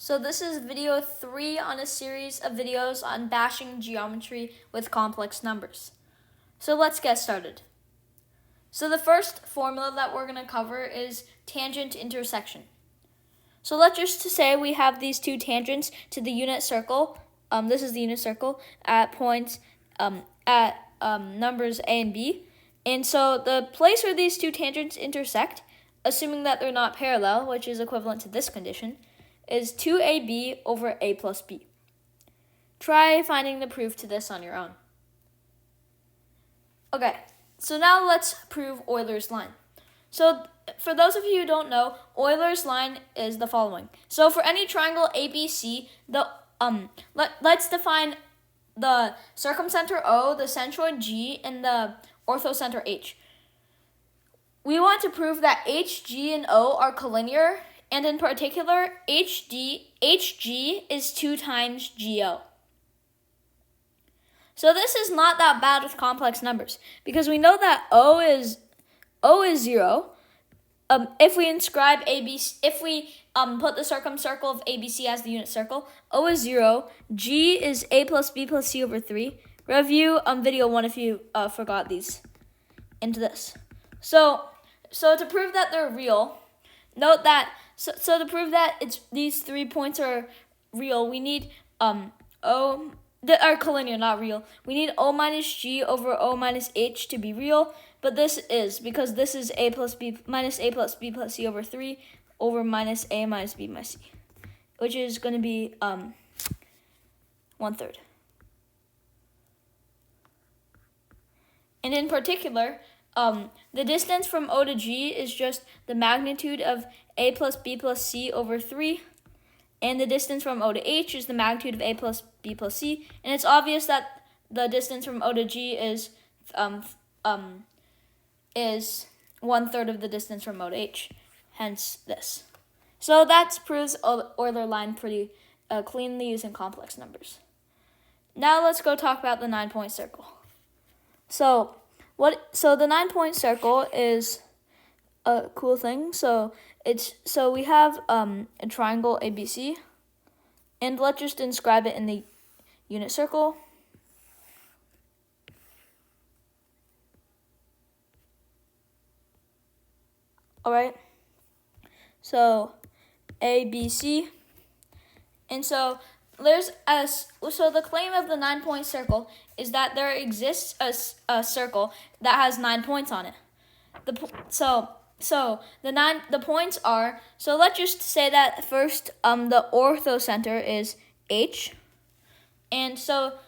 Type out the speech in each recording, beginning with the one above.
So this is video 3 on a series of videos on bashing geometry with complex numbers. So let's get started. So the first formula that we're going to cover is tangent intersection. So let's just say we have these two tangents to the unit circle. This is the unit circle at points numbers A and B. And so the place where these two tangents intersect, assuming that they're not parallel, which is equivalent to this condition, is 2ab over a plus b. Try finding the proof to this on your own. Okay, so now let's prove Euler's line. So for those of you who don't know, Euler's line is the following. So for any triangle ABC, let's define the circumcenter O, the centroid G, and the orthocenter H. We want to prove that HG and O are collinear, and in particular, HG is 2 times GO. So this is not that bad with complex numbers, because we know that O is 0. If we inscribe ABC, if we put the circumcircle of ABC as the unit circle, O is 0. G is A plus B plus C over 3. Review video 1 if you forgot these into this. So to prove that they're real, note that so to prove that these 3 points are real, we need O that are collinear, not real. We need O minus G over O minus H to be real, but this is because this is A plus B minus A plus B plus C over 3 over minus A minus B minus C, which is going to be 1/3. And in particular, the distance from O to G is just the magnitude of A plus B plus C over 3. And the distance from O to H is the magnitude of A plus B plus C. And it's obvious that the distance from O to G is 1/3 of the distance from O to H. Hence this. So that proves Euler line pretty cleanly using complex numbers. Now let's go talk about the 9-point circle. So the 9-point circle is a cool thing. So we have a triangle ABC, and let's just inscribe it in the unit circle. All right. So ABC, and so the claim of the 9-point circle is that there exists a circle that has 9 points on it. The points are, so let's just say that first the orthocenter is H, and so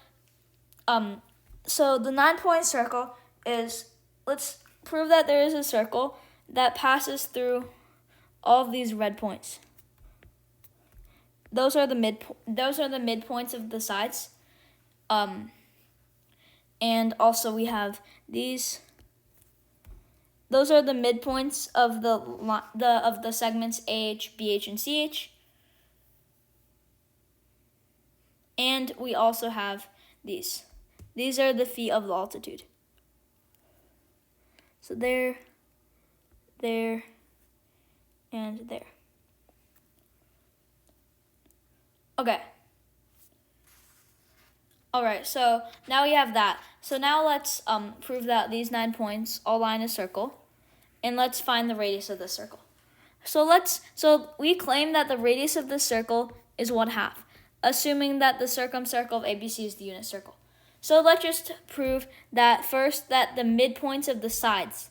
the 9-point circle is, let's prove that there is a circle that passes through all of these red points. Those are the midpoints of the sides, and also we have these. Those are the midpoints of the segments AH, BH, and CH. And we also have these. These are the feet of the altitude. So there, and there. Okay. All right, so now we have that. So now let's prove that these 9 points all lie in a circle, and let's find the radius of the circle. So we claim that the radius of the circle is 1/2, assuming that the circumcircle of ABC is the unit circle. So let's just prove that first that the midpoints of the sides,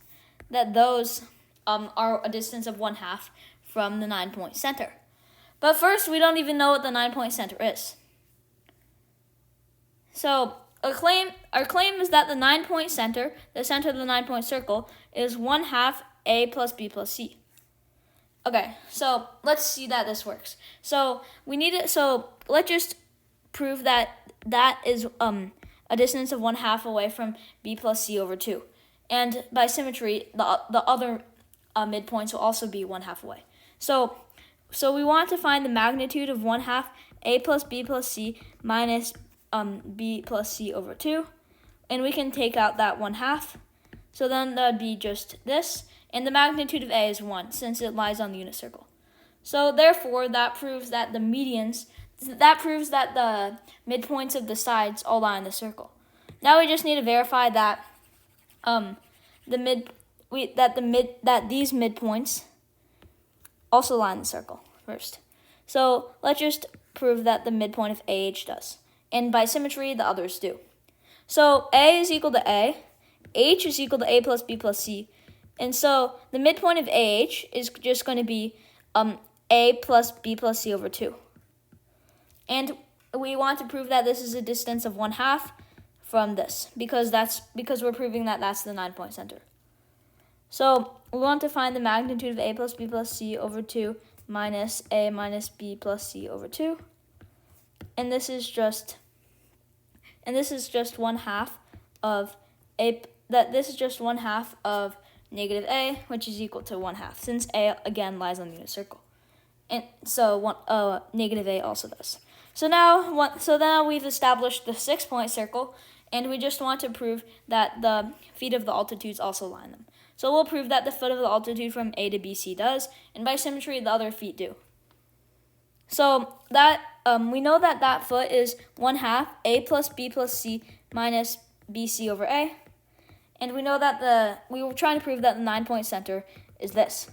that those are a distance of 1/2 from the 9-point center. But first, we don't even know what the 9-point center is. So our claim is that the 9-point center, the center of the 9-point circle, is 1/2 A plus B plus C. Okay, so let's see that this works. So let's just prove that is a distance of 1/2 away from B plus C over 2. And by symmetry, the other midpoints will also be 1/2 away. So we want to find the magnitude of 1/2 A plus B plus C minus B plus C over 2, and we can take out that 1/2. So then that would be just this, and the magnitude of A is 1 since it lies on the unit circle. So therefore, that proves that the midpoints of the sides all lie in the circle. Now we just need to verify that these midpoints also lie in the circle first. So let's just prove that the midpoint of AH does. And by symmetry, the others do. So A is equal to A, H is equal to A plus B plus C. And so the midpoint of AH is just going to be A plus B plus C over 2. And we want to prove that this is a distance of 1/2 from this, because we're proving that that's the 9-point center. So we want to find the magnitude of A plus B plus C over 2 minus A minus B plus C over 2. And this is just 1/2 of negative A, which is equal to 1/2, since A again lies on the unit circle. And so negative A also does. So now we've established the 6-point circle, and we just want to prove that the feet of the altitudes also lie in them. So we'll prove that the foot of the altitude from A to BC does, and by symmetry, the other feet do. So that we know that foot is 1/2 A plus B plus C minus BC over A, and we know that we were trying to prove that the 9-point center is this.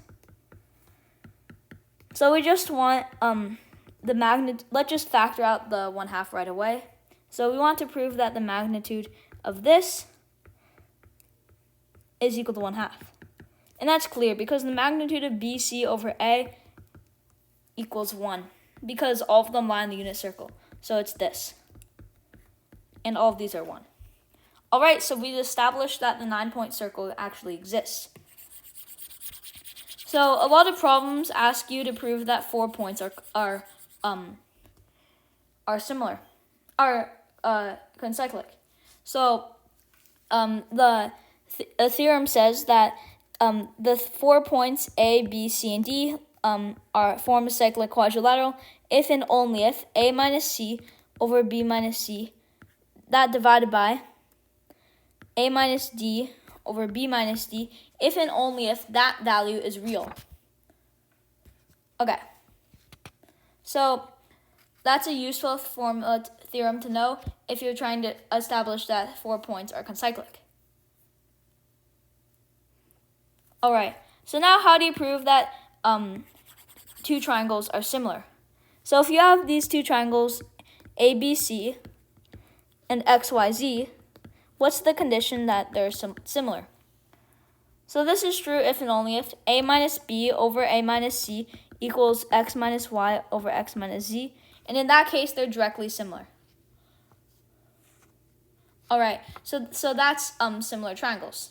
So we just want the magnitude. Let's just factor out the 1/2 right away. So we want to prove that the magnitude of this is equal to 1/2. And that's clear because the magnitude of BC over A equals 1, because all of them lie in the unit circle. So it's this. And all of these are 1. All right, so we've established that the 9-point circle actually exists. So a lot of problems ask you to prove that 4 points are similar, are concyclic. So the theorem says that the 4 points A, B, C, and D form a cyclic quadrilateral if and only if A minus C over B minus C, that divided by A minus D over B minus D, if and only if that value is real. Okay, so that's a useful formula theorem to know if you're trying to establish that 4 points are concyclic. All right, so now how do you prove that 2 triangles are similar? So if you have these 2 triangles, ABC and XYZ, what's the condition that they're similar? So this is true if and only if A minus B over A minus C equals X minus Y over X minus Z, and in that case, they're directly similar. All right, so that's similar triangles.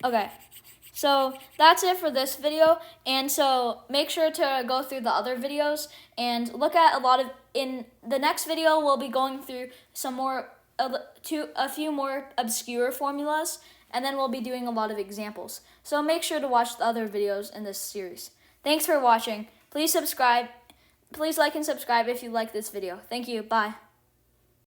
Okay, so that's it for this video, and so make sure to go through the other videos and look at in the next video, we'll be going through a few more obscure formulas, and then we'll be doing a lot of examples. So make sure to watch the other videos in this series. Thanks for watching. Please like and subscribe if you like this video. Thank you. Bye.